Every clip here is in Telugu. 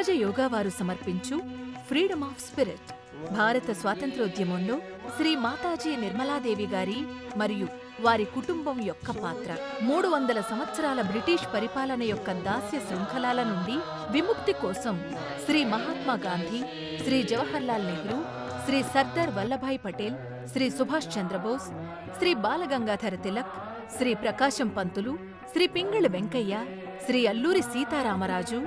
సహజ యోగా వారు సమర్పించు ఫ్రీడమ్ ఆఫ్ స్పిరిట్. భారత స్వాతంత్ర్యోద్యమంలో శ్రీ మాతాజీ నిర్మలాదేవి గారి మరియు వారి కుటుంబం యొక్క పాత్ర, 300 సంవత్సరాల బ్రిటిష్ పరిపాలన యొక్క దాస్య శృంఖలాల నుండి విముక్తి కోసం శ్రీ మహాత్మా గాంధీ, శ్రీ జవహర్లాల్ నెహ్రూ, శ్రీ సర్దార్ వల్లభాయ్ పటేల్, శ్రీ సుభాష్ చంద్రబోస్, శ్రీ బాలగంగాధర తిలక్, శ్రీ ప్రకాశం పంతులు, శ్రీ పింగళి వెంకయ్య, శ్రీ అల్లూరి సీతారామరాజు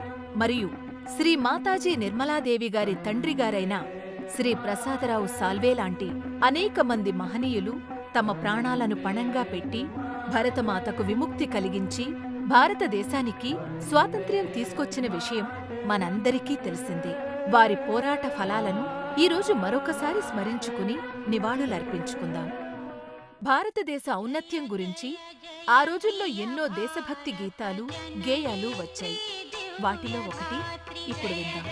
మరియు శ్రీ మాతాజీ నిర్మలాదేవి గారి తండ్రిగారైన శ్రీ ప్రసాదరావు సాల్వే లాంటి అనేక మంది మహనీయులు తమ ప్రాణాలను పణంగా పెట్టి భరతమాతకు విముక్తి కలిగించి భారతదేశానికి స్వాతంత్ర్యం తీసుకొచ్చిన విషయం మనందరికీ తెలిసిందే. వారి పోరాట ఫలాలను ఈరోజు మరొకసారి స్మరించుకుని నివాళులర్పించుకుందాం. భారతదేశ ఔన్నత్యం గురించి ఆ రోజుల్లో ఎన్నో దేశభక్తి గీతాలు, గేయాలు వచ్చాయి. వాటిలో ఒకటి ఇప్పుడు విందాం.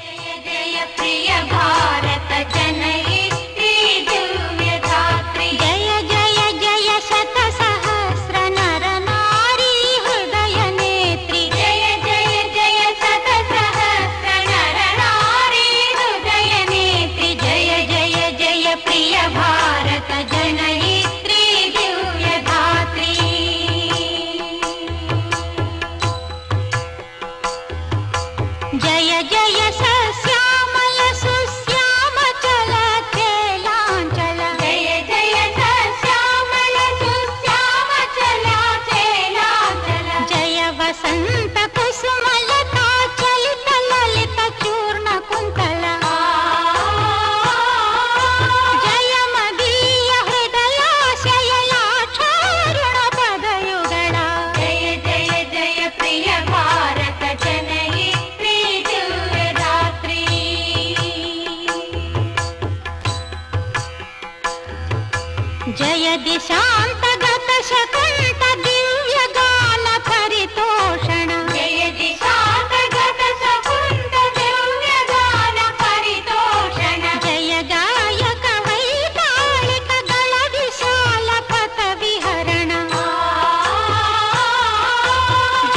జయ ప్రియ భారత జనయిత్రి దివ్య ధాత్రి, జయ జయ జయ శత సహస్ర నర నారీ హృదయ నేత్రి, జయ జయ జయ శత సహస్ర నర నారీ హృదయ నేత్రి, జయ జయ జయ ప్రియ భారత జనయిత్రి దివ్య ధాత్రి. జయ జయ సశ్యామల సుశ్యామ చల చేలాంచల, జయ జయ సశ్యామల సుశ్యామ చల చేలాంచల, జయ వసంత కుసుమలతా చలిత లలిత చూర్ణ కుంతల, జయ మదీయ హృదయాశయలాక్షారుణ పదయుగళ, జయ జయ జయ ప్రియ భారత జనయిత్రి దివ్య ధాత్రి. జయ దిశాంతగత శకుంత దివ్య గాన పరితోషణ, జయ దిశాంతగత శకుంత దివ్య గాన పరితోషణ, జయ గాయక వైతాళిక దళ విశాల పథ విహరణ,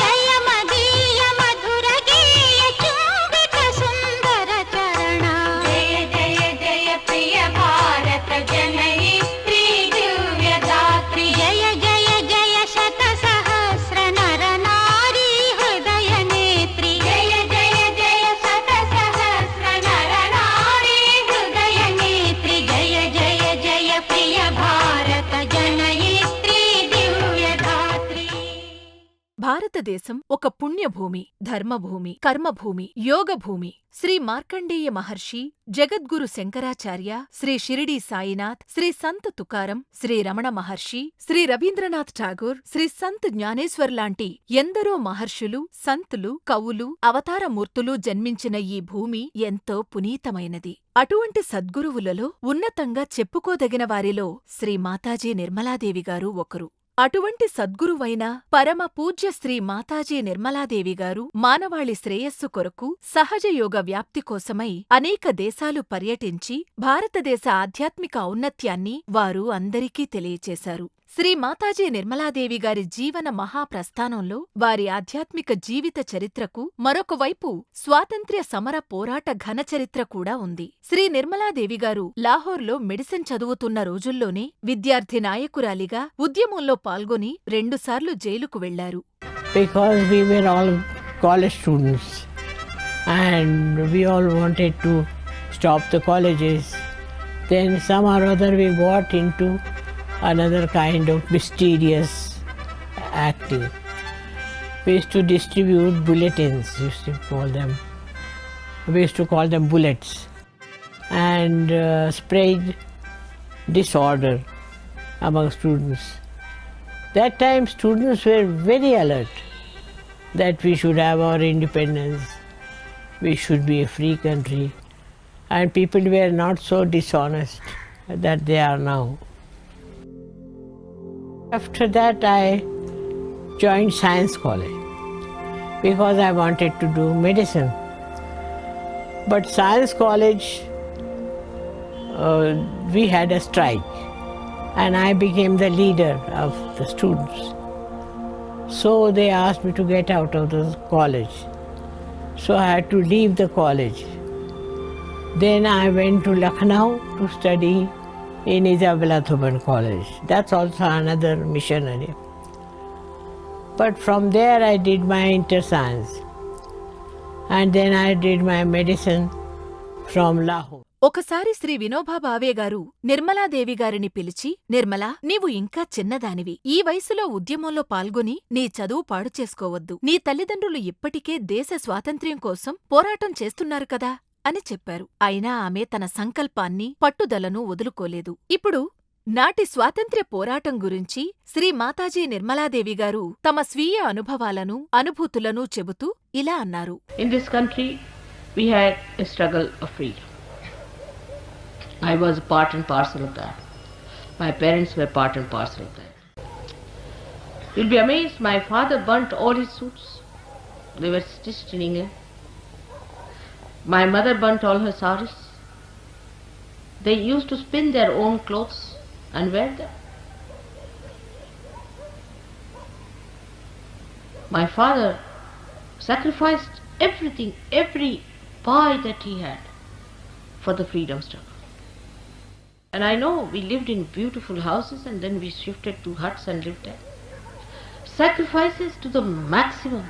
జయ మదీయ మధుర గేయ చుంబిక సుందర చరణ, జయ జయ జయ ప్రియ భారత జనయిత్రి దివ్య ధాత్రి, జయ జయ జయ శత సహస్ర నర నారీ హృదయ నేత్రి, జయ జయ జయ శత సహస్ర నర నారీ హృదయ నేత్రి, జయ జయ జయ ప్రియ భారత జనయిత్రి దివ్య ధాత్రి. భారతదేశం ఒక పుణ్యభూమి, ధర్మభూమి, కర్మభూమి, యోగభూమి. శ్రీ మార్కండేయ మహర్షి, జగద్గురు శంకరాచార్య, శ్రీ షిరిడీ సాయినాథ్, శ్రీ సంత్ తుకారం, శ్రీ రమణ మహర్షి, శ్రీ రవీంద్రనాథ్ ఠాగూర్, శ్రీ సంత్ జ్ఞానేశ్వర్ లాంటి ఎందరో మహర్షులు, సంతులు, కవులు, అవతారమూర్తులు జన్మించిన ఈ భూమి ఎంతో పునీతమైనది. అటువంటి సద్గురువులలో ఉన్నతంగా చెప్పుకోదగిన వారిలో శ్రీ మాతాజీ నిర్మలాదేవి గారు ఒకరు. అటువంటి సద్గురువైన పరమ పూజ్య శ్రీ మాతాజీ నిర్మలాదేవి గారు మానవాళి శ్రేయస్సు కొరకు సహజయోగ వ్యాప్తి కోసమై అనేక దేశాలు పర్యటించి భారతదేశ ఆధ్యాత్మిక ఔన్నత్యాన్ని వారు అందరికీ తెలియచేశారు. శ్రీ మాతాజీ నిర్మలాదేవి గారి జీవన మహాప్రస్థానంలో వారి ఆధ్యాత్మిక జీవిత చరిత్రకు మరొకవైపు స్వాతంత్ర్య సమర పోరాట ఘన చరిత్ర కూడా ఉంది. శ్రీ నిర్మలాదేవి గారు లాహోర్లో మెడిసిన్ చదువుతున్న రోజుల్లోనే విద్యార్థి నాయకురాలిగా ఉద్యమంలో పాల్గొని 2 సార్లు జైలుకు వెళ్లారు. Because we were all college students and we all wanted to stop the colleges. Then somehow or other we got into another kind of mysterious acting. We used to distribute bulletins, used to call them. We used to call them bullets, and spread disorder among students. That time students were very alert that we should have our independence, we should be a free country, and people were not so dishonest that they are now. After that I joined Science College because I wanted to do medicine. But Science College, we had a strike and I became the leader of the students. So they asked me to get out of the college. so I had to leave the college. Then I went to Lucknow to study in Isabella Thuban College. That's also another missionary. But from there I did my inter-science. And then I did my medicine from Lahore. ఒకసారి శ్రీ వినోబా భావే గారు నిర్మలాదేవి గారిని పిలిచి, నిర్మలా, నీవు ఇంకా చిన్నదానివి. ఈ వయసులో ఉద్యమంలో పాల్గొని నీ చదువు పాడు చేసుకోవద్దు. నీ తల్లిదండ్రులు ఇప్పటికే దేశ స్వాతంత్ర్యం కోసం పోరాటం చేస్తున్నారు కదా అని చెప్పారు. అయినా ఆమె తన సంకల్పాన్ని, పట్టుదలను వదులుకోలేదు. ఇప్పుడు నాటి స్వాతంత్ర్య పోరాటం గురించి శ్రీ మాతాజీ నిర్మలాదేవి గారు తమ స్వీయ అనుభవాలను, అనుభూతులను చెబుతూ ఇలా అన్నారు. In this country, we had a struggle of freedom. I was part and parcel of that. My parents were part and parcel of that. You'll be amazed, my father burnt all his suits. They were stitched in England. My mother burnt all her saris. They used to spin their own clothes and wear them. My father sacrificed everything, every pie that he had for the freedom struggle. And I know we lived in beautiful houses and then we shifted to huts and lived there. Sacrifices to the maximum.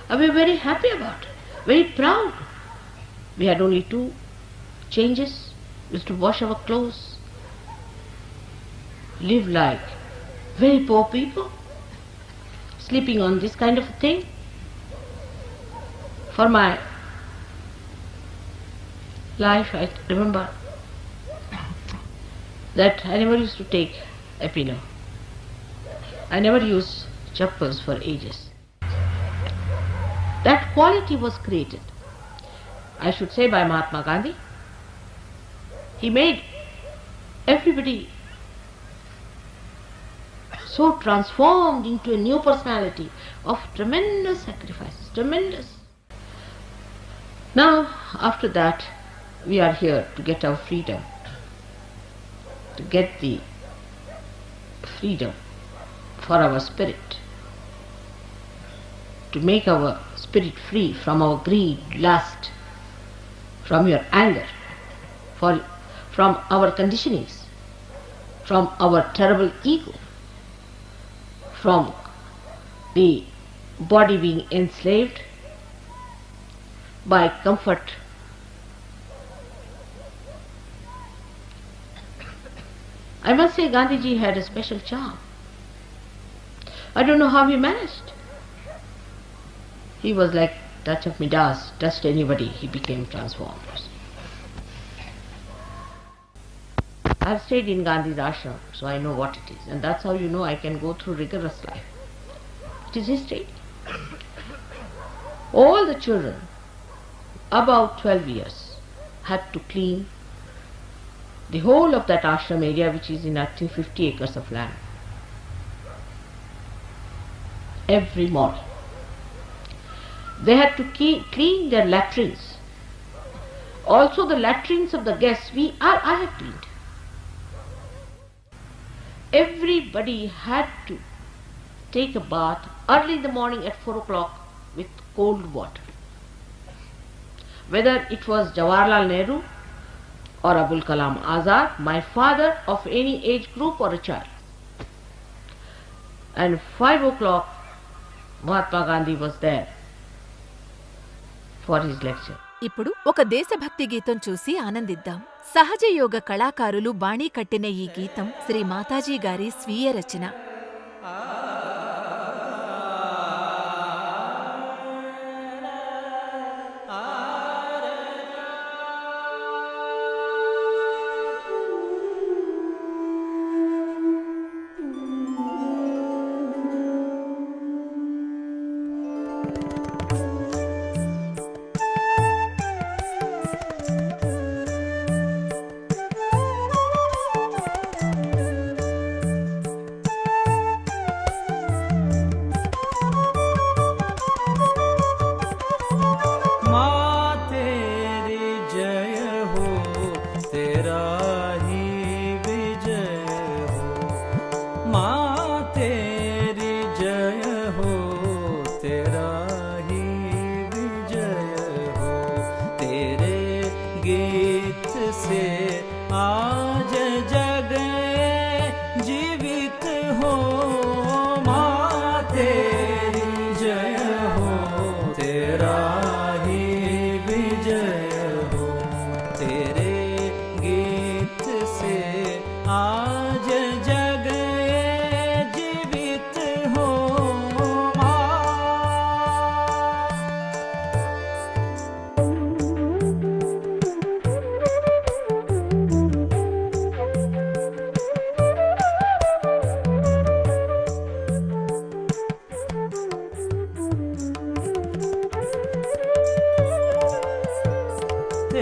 And we were very happy about it, very proud. We had only 2 changes. We used to wash our clothes, live like very poor people, sleeping on this kind of a thing. For my life, I remember that I never used to take a pillow. I never used chappals for ages. That quality was created, I should say, by Mahatma Gandhi. He made everybody so transformed into a new personality of tremendous sacrifices, tremendous. Now, after that, we are here to get our freedom, to get the freedom for our spirit, to make our spirit free from our greed, lust, from your anger, from our conditionings, from our terrible ego, from the body being enslaved by comfort. I must say Gandhiji had a special charm. I don't know how he managed. He was like touch of Midas, touched anybody, he became transformed. I have stayed in Gandhi's ashram, so I know what it is, and that's how you know I can go through rigorous life. It is his state. All the children about 12 years had to clean the whole of that ashram area, which is in actually 50 acres of land, every morning. They had to clean their latrines. Also the latrines of the guests, I had cleaned. Everybody had to take a bath early in the morning at 4 o'clock with cold water. Whether it was Jawaharlal Nehru or Abul Kalam Azad, my father, of any age group or a child. And 5 o'clock, Mahatma Gandhi was there for his lecture. ఇప్పుడు ఒక దేశభక్తి గీతం చూసి ఆనందిద్దాం. సహజ యోగ కళాకారులు బాణీ కట్టిన ఈ గీతం శ్రీ మాతాజీ గారి స్వీయ రచన. तेरा ही विजय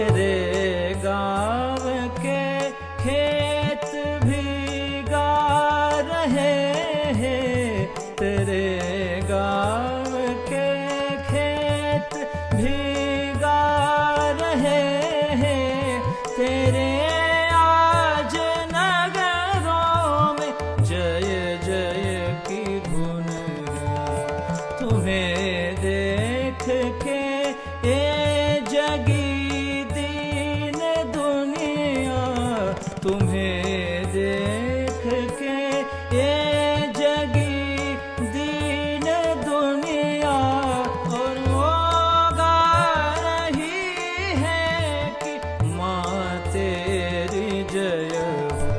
तेरे गाँव के खेत भीगा रहे हैं, तेरे गाँव के खेत भीगा रहे हैं, तेरे आज नगरों में जय जय की धुन है। तुम्हें देख के ये जगी दीन दुनिया, तुम्हें देख के ये जगी दीन दुनिया, और वो गा रही है कि माँ तेरी जय हो,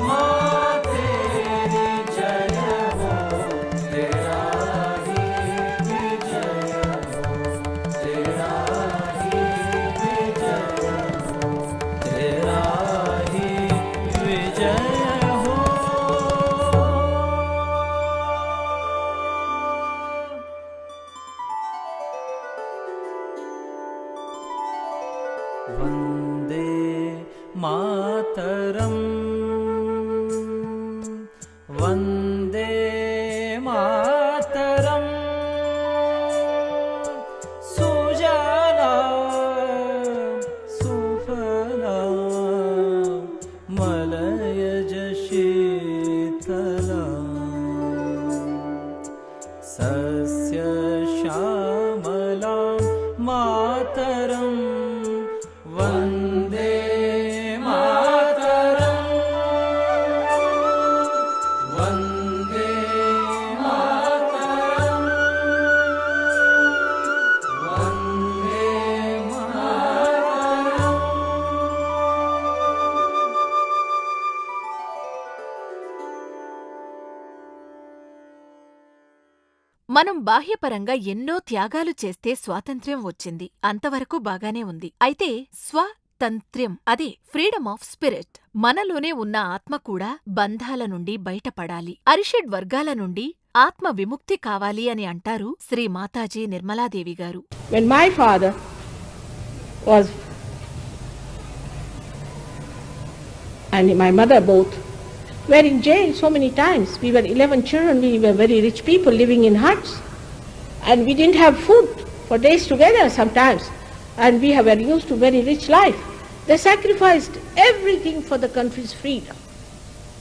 माँ तेरी जय हो, तेरा ही विजय हो, तेरा ही विजय हो, तेरा ही विजय हो। वन्दे मातरम्, वन्दे मातरम्, सुजला सुफला मलयज शीतला, सस्य श्यामला मातरम्, वन्दे मातरम्, वन्दे मातरम्, वन्दे मातरम्। మనం బాహ్యపరంగా ఎన్నో త్యాగాలు చేస్తే స్వాతంత్ర్యం వచ్చింది, అంతవరకు బాగానే ఉంది. అయితే స్వాతంత్ర్యం, అదే ఫ్రీడమ్ ఆఫ్ స్పిరిట్, మనలోనే ఉన్న ఆత్మ కూడా బంధాల నుండి బయటపడాలి, అరిషడ్ వర్గాల నుండి ఆత్మ విముక్తి కావాలి అని అంటారు శ్రీ మాతాజీ నిర్మలాదేవి గారు. When my father was and my mother both were in jail so many times. We were 11 children, we were very rich people living in huts, and we didn't have food for days together sometimes, and we were used to very rich life. They sacrificed everything for the country's freedom.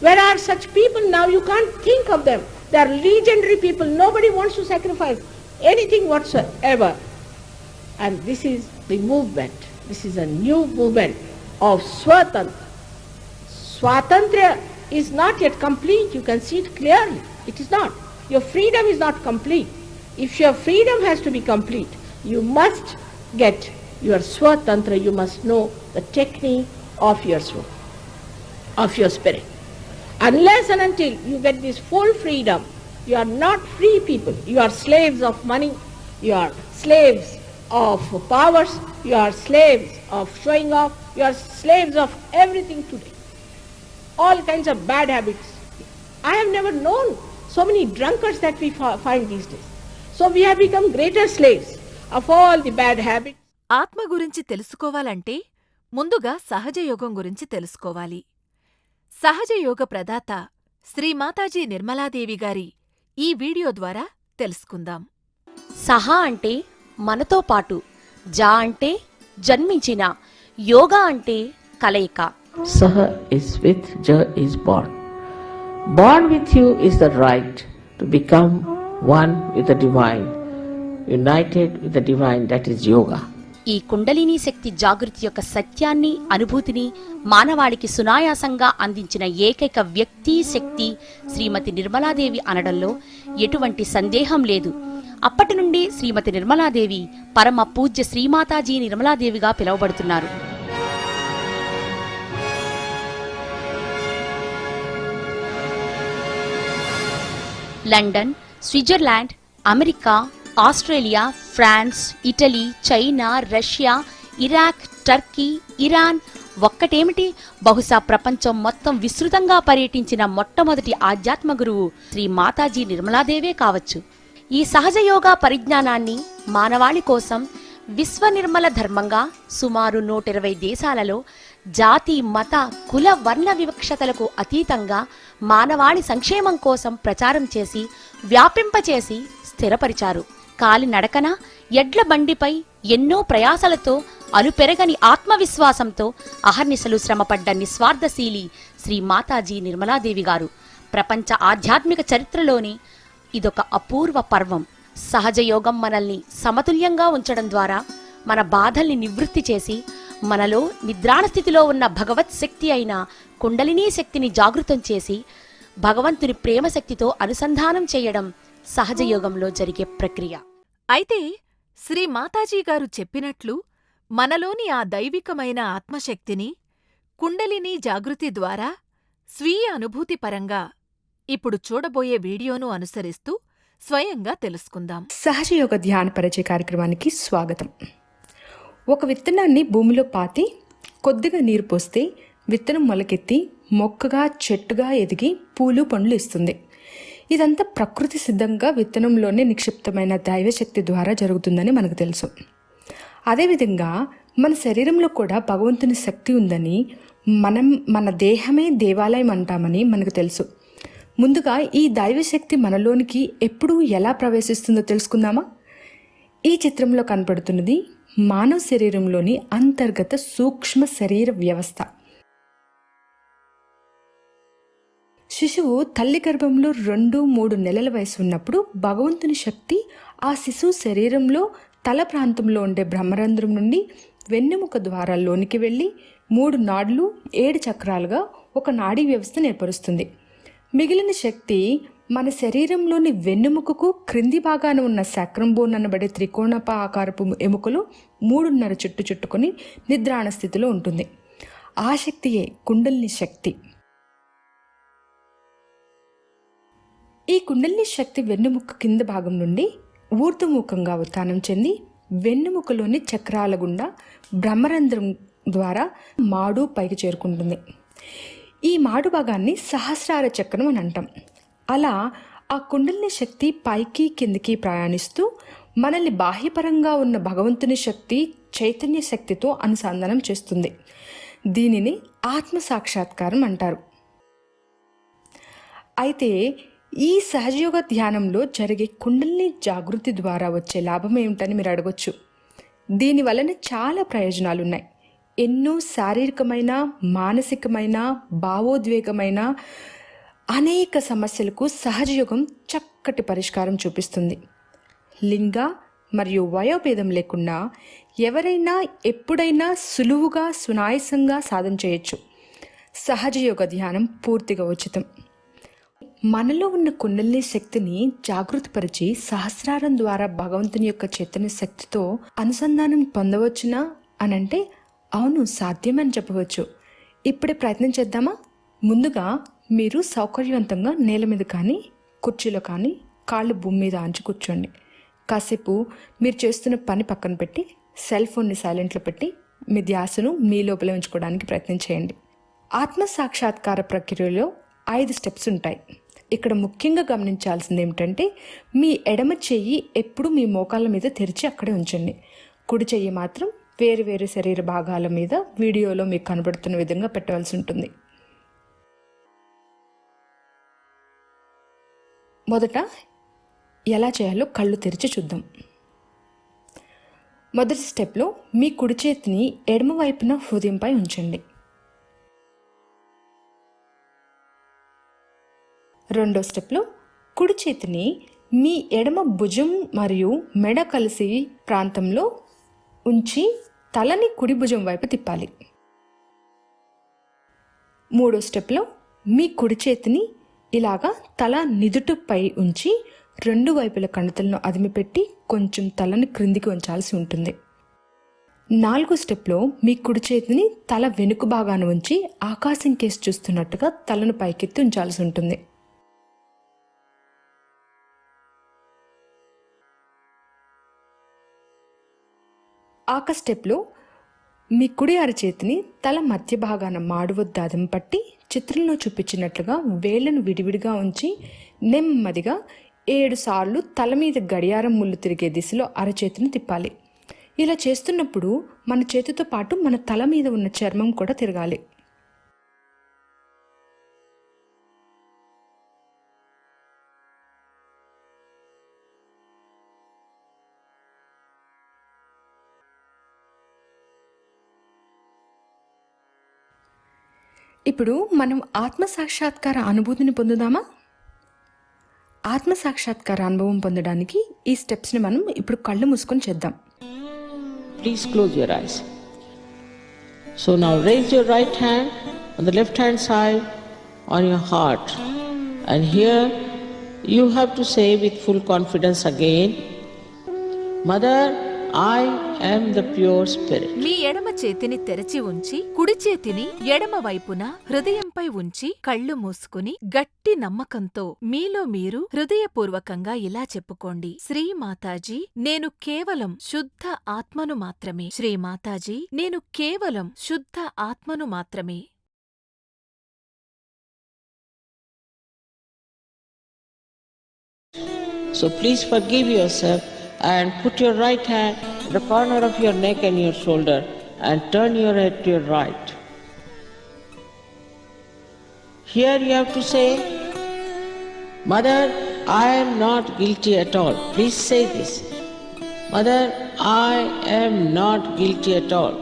Where are such people now? You can't think of them. They are legendary people. Nobody wants to sacrifice anything whatsoever. And this is the movement. This is a new movement of Swatantra. Swatantra is not yet complete. You can see it clearly. It is not. Your freedom is not complete. If your freedom has to be complete, you must get your Swatantra. You must know the technique of your Swa, of your spirit. Unless and until you get this full freedom, you are not free people. You are slaves of money. You are slaves of powers. You are slaves of showing off. You are slaves of everything today. All kinds of bad habits. I have never known so many drunkards that we find these days. So we have become greater slaves of all the bad habits. ఆత్మ గురించి తెలుసుకోవాలంటే ముందుగా సహజయోగం గురించి తెలుసుకోవాలి. సహజయోగ ప్రదాత శ్రీ మాతాజీ నిర్మలాదేవి గారి ఈ వీడియో ద్వారా తెలుసుకుందాం. సహా అంటే మనతో పాటు, జా అంటే జన్మించిన, యోగా అంటే కలయిక. Saha is with, Ja is born. Born with you is the right to become one with the divine, united with the divine, that is yoga. ఈ కుండలినీ శక్తి జాగృతి యొక్క సత్యాన్ని, అనుభూతిని మానవాళికి సునాయాసంగా అందించిన ఏకైక వ్యక్తి శక్తి శ్రీమతి నిర్మలాదేవి అనడంలో ఎటువంటి సందేహం లేదు. అప్పటి నుండి శ్రీమతి నిర్మలాదేవి పరమ పూజ్య శ్రీమాతాజీ నిర్మలాదేవిగా పిలువబడుతున్నారు. London, Switzerland, America, Australia, France, Italy, China, Russia, Iraq, Turkey, Iran, ఒక్కటేమిటి, బహుశా ప్రపంచం మొత్తం విస్తృతంగా పర్యటించిన మొట్టమొదటి ఆధ్యాత్మ గురువు శ్రీ మాతాజీ నిర్మలాదేవే కావచ్చు. ఈ సహజ యోగా పరిజ్ఞానాన్ని మానవాళి కోసం విశ్వనిర్మల ధర్మంగా సుమారు 120 దేశాలలో జాతి మత కుల వర్ణ వివక్షతలకు అతీతంగా మానవాళి సంక్షేమం కోసం ప్రచారం చేసి వ్యాపింపచేసి స్థిరపరిచారు. కాలి నడకన ఎడ్ల బండిపై ఎన్నో ప్రయాసలతో అలుపెరగని ఆత్మవిశ్వాసంతో అహర్నిశలు శ్రమపడ్డ నిస్వార్థశీలి శ్రీ మాతాజీ నిర్మలాదేవి గారు ప్రపంచ ఆధ్యాత్మిక చరిత్రలోని ఇదొక అపూర్వ పర్వం. సహజ యోగం మనల్ని సమతుల్యంగా ఉంచడం ద్వారా మన బాధల్ని నివృత్తి చేసి మనలో నిద్రాణ స్థితిలో ఉన్న భగవత్ శక్తి అయిన కుండలినీ శక్తిని జాగృతం చేసి భగవంతుని ప్రేమ శక్తితో అనుసంధానం చేయడం సహజ యోగంలో జరిగే ప్రక్రియ. అయితే శ్రీ మాతాజీ గారు చెప్పినట్లు మనలోని ఆ దైవికమైన ఆత్మశక్తిని కుండలినీ జాగృతి ద్వారా స్వీయ అనుభూతి పరంగా ఇప్పుడు చూడబోయే వీడియోను అనుసరిస్తూ స్వయంగా తెలుసుకుందాం. సహజయోగ ధ్యాన పరిచయ కార్యక్రమానికి స్వాగతం. ఒక విత్తనాన్ని భూమిలో పాతి కొద్దిగా నీరు పోస్తే విత్తనం మొలకెత్తి మొక్కగా చెట్టుగా ఎదిగి పూలు పండ్లు ఇస్తుంది. ఇదంతా ప్రకృతి సిద్ధంగా విత్తనంలోనే నిక్షిప్తమైన దైవశక్తి ద్వారా జరుగుతుందని మనకు తెలుసు. అదేవిధంగా మన శరీరంలో కూడా భగవంతుని శక్తి ఉందని, మన దేహమే దేవాలయం అంటామని మనకు తెలుసు. ముందుగా ఈ దైవశక్తి మనలోనికి ఎప్పుడు ఎలా ప్రవేశిస్తుందో తెలుసుకుందామా? ఈ చిత్రంలో కనపడుతున్నది మానవ శరీరంలోని అంతర్గత సూక్ష్మ శరీర వ్యవస్థ. శిశువు తల్లి గర్భంలో 2-3 నెలల వయసు ఉన్నప్పుడు భగవంతుని శక్తి ఆ శిశువు శరీరంలో తల ప్రాంతంలో ఉండే బ్రహ్మరంధ్రం నుండి వెన్నెముక ద్వారాల్లోనికి వెళ్ళి 3 నాడులు 7 చక్రాలుగా ఒక నాడీ వ్యవస్థను ఏర్పరుస్తుంది. మిగిలిన శక్తి మన శరీరంలోని వెన్నెముకకు క్రింది భాగాన ఉన్న సాక్రం బోన్ అనబడే త్రికోణప ఆకారపు ఎముకలు 3.5 చుట్టు చుట్టుకొని నిద్రాణ స్థితిలో ఉంటుంది. ఆ శక్తియే కుండలిని శక్తి. ఈ కుండలిని శక్తి వెన్నెముక కింద భాగం నుండి ఊర్ధ్వముఖంగా ఉత్థానం చెంది వెన్నెముకలోని చక్రాల గుండా బ్రహ్మరంధ్రం ద్వారా మాడు పైకి చేరుకుంటుంది. ఈ మాడు భాగాన్ని సహస్రార చక్రం అని అంటాం. అలా ఆ కుండలిని శక్తి పైకి కిందికి ప్రయాణిస్తూ మనల్ని బాహ్యపరంగా ఉన్న భగవంతుని శక్తి చైతన్య శక్తితో అనుసంధానం చేస్తుంది. దీనిని ఆత్మ సాక్షాత్కారం అంటారు. అయితే ఈ సహజయోగ ధ్యానంలో జరిగే కుండలిని జాగృతి ద్వారా వచ్చే లాభం ఏమిటని మీరు అడగొచ్చు. దీనివలన చాలా ప్రయోజనాలున్నాయి. ఎన్నో శారీరకమైన, మానసికమైన, భావోద్వేగమైన అనేక సమస్యలకు సహజయోగం చక్కటి పరిష్కారం చూపిస్తుంది. లింగ మరియు వయోభేదం లేకుండా ఎవరైనా ఎప్పుడైనా సులువుగా సునాయాసంగా సాధన చేయొచ్చు. సహజయోగ ధ్యానం పూర్తిగా ఉచితం. మనలో ఉన్న కుండలిని శక్తిని జాగృతిపరిచి సహస్రారం ద్వారా భగవంతుని యొక్క చైతన్య శక్తితో అనుసంధానం పొందవచ్చునా అనంటే అవును, సాధ్యమని చెప్పవచ్చు. ఇప్పుడే ప్రయత్నం చేద్దామా? ముందుగా మీరు సౌకర్యవంతంగా నేల మీద కానీ కుర్చీలో కానీ కాళ్ళు భూమి మీద ఆంచి కూర్చోండి. కాసేపు మీరు చేస్తున్న పని పక్కన పెట్టి సెల్ ఫోన్ని సైలెంట్లో పెట్టి మీ ధ్యాసను మీ లోపల ఉంచుకోవడానికి ప్రయత్నం చేయండి. ఆత్మ సాక్షాత్కార ప్రక్రియలో 5 స్టెప్స్ ఉంటాయి. ఇక్కడ ముఖ్యంగా గమనించాల్సింది ఏమిటంటే మీ ఎడమ చెయ్యి ఎప్పుడు మీ మోకాళ్ళ మీద తెరిచి అక్కడే ఉంచండి. కుడి చెయ్యి మాత్రం వేరు వేరు శరీర భాగాల మీద వీడియోలో మీకు కనబడుతున్న విధంగా పెట్టవలసి ఉంటుంది. మొదట ఎలా చేయాలో కళ్ళు తెరిచి చూద్దాం. మొదటి స్టెప్లో మీ కుడి చేతిని ఎడమ వైపున హృదయంపై ఉంచండి. రెండో స్టెప్లో కుడి చేతిని మీ ఎడమ భుజం మరియు మెడ కలిసి ప్రాంతంలో ఉంచి తలని కుడి భుజం వైపు తిప్పాలి. మూడో స్టెప్లో మీ కుడి చేతిని ఇలాగా తల నిదుటిపై ఉంచి 2 వైపుల కణతలను అదిమిపెట్టి కొంచెం తలని క్రిందికి ఉంచాల్సి ఉంటుంది. 4వ స్టెప్లో మీ కుడి చేతిని తల వెనుక భాగాన ఉంచి ఆకాశం కేసి చూస్తున్నట్టుగా తలను పైకెత్తి ఉంచాల్సి ఉంటుంది. 5వ స్టెప్లో మీ కుడి అరచేతిని తల మధ్య భాగాన మాడు వద్ద అదం పట్టి చిత్రంలో చూపించినట్లుగా వేళ్లను విడివిడిగా ఉంచి నెమ్మదిగా 7 సార్లు తల మీద గడియారం ముళ్ళు తిరిగే దిశలో అరచేతిని తిప్పాలి. ఇలా చేస్తున్నప్పుడు మన చేతితో పాటు మన తల మీద ఉన్న చర్మం కూడా తిరగాలి. ఇప్పుడు మనం ఆత్మసాక్షాత్కార అనుభూతిని పొందుదామా? ఆత్మసాక్షాత్కార అనుభవం పొందడానికి ఈ స్టెప్స్ని మనం ఇప్పుడు కళ్ళు మూసుకొని చేద్దాం. Please close your eyes. So now raise your right hand on the left hand side on your heart. And here you have to say with full confidence again, Mother, I am the pure spirit. మీ ఎడమ చేతిని తెరచి ఉంచి కుడి చేతిని ఎడమ వైపున హృదయంపై ఉంచి కళ్ళు మూసుకుని గట్టి నమ్మకంతో మీలో మీరు హృదయపూర్వకంగా ఇలా చెప్పుకోండి: శ్రీ మాతాజీ, నేను కేవలం శుద్ధ ఆత్మను మాత్రమే. శ్రీ మాతాజీ, నేను కేవలం శుద్ధ ఆత్మను మాత్రమే. So please forgive yourself and put your right hand at the corner of your neck and your shoulder and turn your head to your right. Here you have to say, Mother, I am not guilty at all. Please say this. Mother, I am not guilty at all.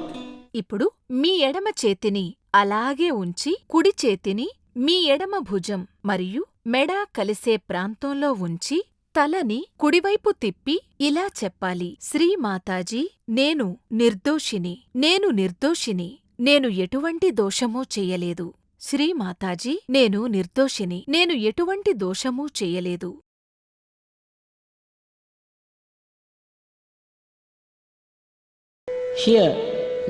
ఇప్పుడు మీ ఎడమ చేతిని అలాగే ఉంచి కుడి చేతిని మీ ఎడమ భుజం మరియు మెడ కలిసే ప్రాంతంలో ఉంచి తలని కుడివైపు తిప్పి ఇలా చెప్పాలి: శ్రీ మాతాజీ, నేను నిర్దోషిని. నేను నిర్దోషిని. నేను ఎటువంటి దోషమూ చెయ్యలేదు. శ్రీ మాతాజీ, నేను నిర్దోషిని. నేను ఎటువంటి దోషమూ చెయ్యలేదు. Here,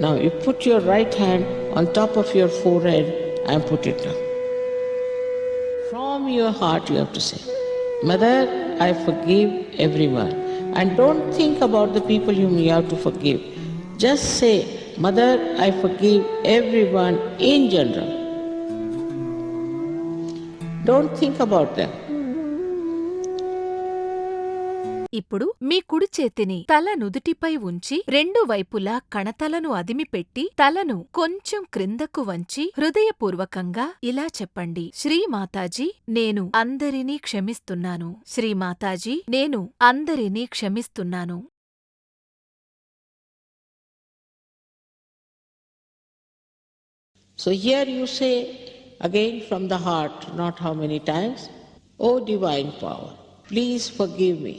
now you put your right hand on top of your forehead and put it down. From your heart you have to say, Mother, I forgive everyone. And don't think about the people whom you have to forgive. Just say, Mother, I forgive everyone in general. Don't think about them. ఇప్పుడు మీ కుడి చేతిని తల నుదుటిపై ఉంచి రెండు వైపులా కణతలను అదిమిపెట్టి తలను కొంచెం క్రిందకు వంచి హృదయపూర్వకంగా ఇలా చెప్పండి: శ్రీ మాతాజీ, నేను అందరినీ క్షమిస్తున్నాను. శ్రీ మాతాజీ, నేను అందరినీ క్షమిస్తున్నాను. So here you say again from the heart, not how many times, O divine power, please forgive me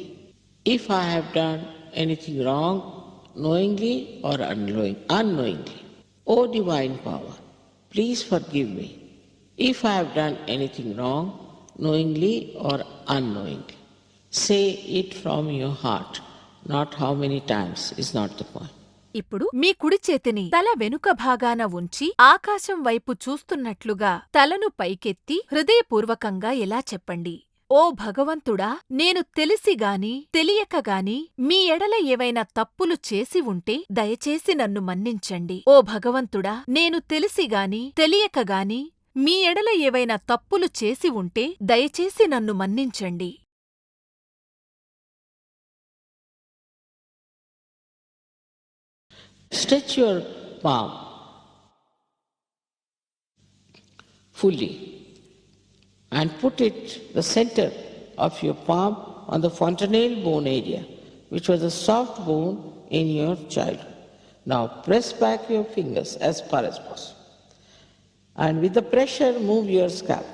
if I have done anything wrong, knowingly or unknowingly. O divine power, please forgive me if I have done anything wrong, knowingly or unknowingly. Say it from your heart, not how many times is not the point. ఇప్పుడు మీ కుడి చేతిని తల వెనుక భాగాన ఉంచి ఆకాశం వైపు చూస్తున్నట్లుగా తలను పైకెత్తి హృదయపూర్వకంగా ఇలా చెప్పండి: ఓ భగవంతుడా, నేను తెలిసిగాని తెలియకగాని మీ ఎడల ఏవైనా తప్పులు చేసి ఉంటే దయచేసి నన్ను మన్నించండి. ఓ భగవంతుడా, నేను తెలిసిగాని తెలియకగాని మీ ఎడల ఏవైనా తప్పులు చేసి ఉంటే దయచేసి నన్ను మన్నించండి. Stretch your palm fully and put it the center of your palm on the fontanelle bone area, which was a soft bone in your childhood. Now press back your fingers as far as possible. And with the pressure, move your scalp.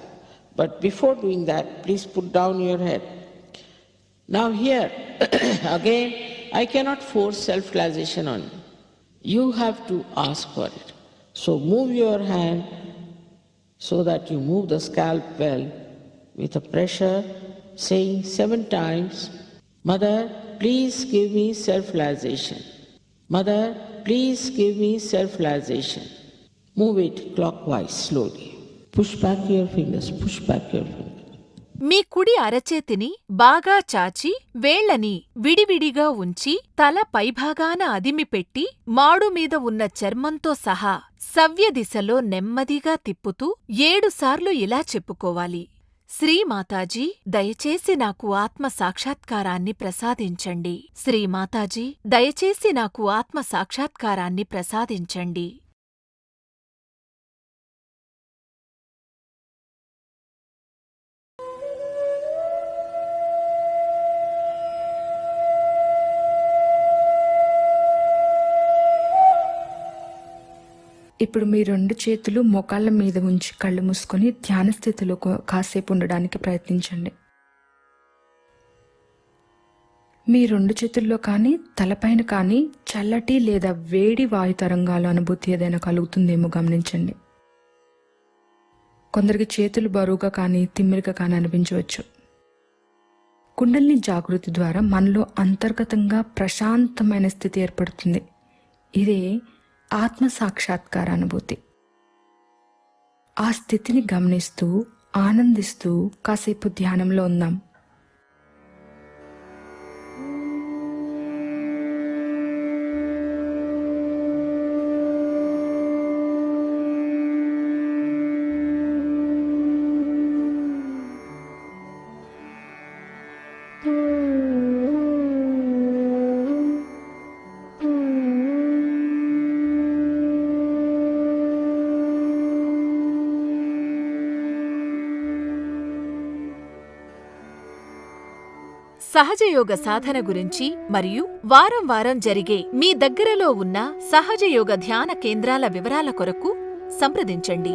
But before doing that, please put down your head. Now here, again, I cannot force self-realization on you. You have to ask for it. So move your hand so that you move the scalp well with a pressure, saying 7 times, Mother, please give me self-realization. Mother, please give me self-realization. Move it clockwise slowly. Push back your fingers, push back your fingers. మీ కుడి అరచేతిని బాగా చాచి వేళ్లని విడివిడిగా ఉంచి తల పైభాగాన అదిమిపెట్టి మాడుమీద ఉన్న చర్మంతో సహా సవ్యదిశలో నెమ్మదిగా తిప్పుతూ 7 సార్లు ఇలా చెప్పుకోవాలి: శ్రీ మాతాజీ, దయచేసి నాకు ఆత్మ సాక్షాత్కారాన్ని ప్రసాదించండి. శ్రీ మాతాజీ, దయచేసి నాకు ఆత్మ సాక్షాత్కారాన్ని ప్రసాదించండి. ఇప్పుడు మీ 2 చేతులు మోకాళ్ళ మీద ఉంచి కళ్ళు మూసుకొని ధ్యాన స్థితిలో కాసేపు ఉండడానికి ప్రయత్నించండి. మీ 2 చేతుల్లో కానీ తలపైన కానీ చల్లటి లేదా వేడి వాయు తరంగాల అనుభూతి ఏదైనా కలుగుతుందేమో గమనించండి. కొందరికి చేతులు బరువుగా కానీ తిమ్మిరిగా కానీ అనిపించవచ్చు. కుండలిని జాగృతి ద్వారా మనలో అంతర్గతంగా ప్రశాంతమైన స్థితి ఏర్పడుతుంది. ఇదే ఆత్మ సాక్షాత్కార అనుభూతి. ఆ స్థితిని గమనిస్తూ ఆనందిస్తూ కాసేపు ధ్యానంలో ఉందాం. సహజయోగ సాధన గురించి మరియు వారం వారం జరిగే మీ దగ్గరలో ఉన్న సహజయోగ ధ్యాన కేంద్రాల వివరాల కొరకు సంప్రదించండి.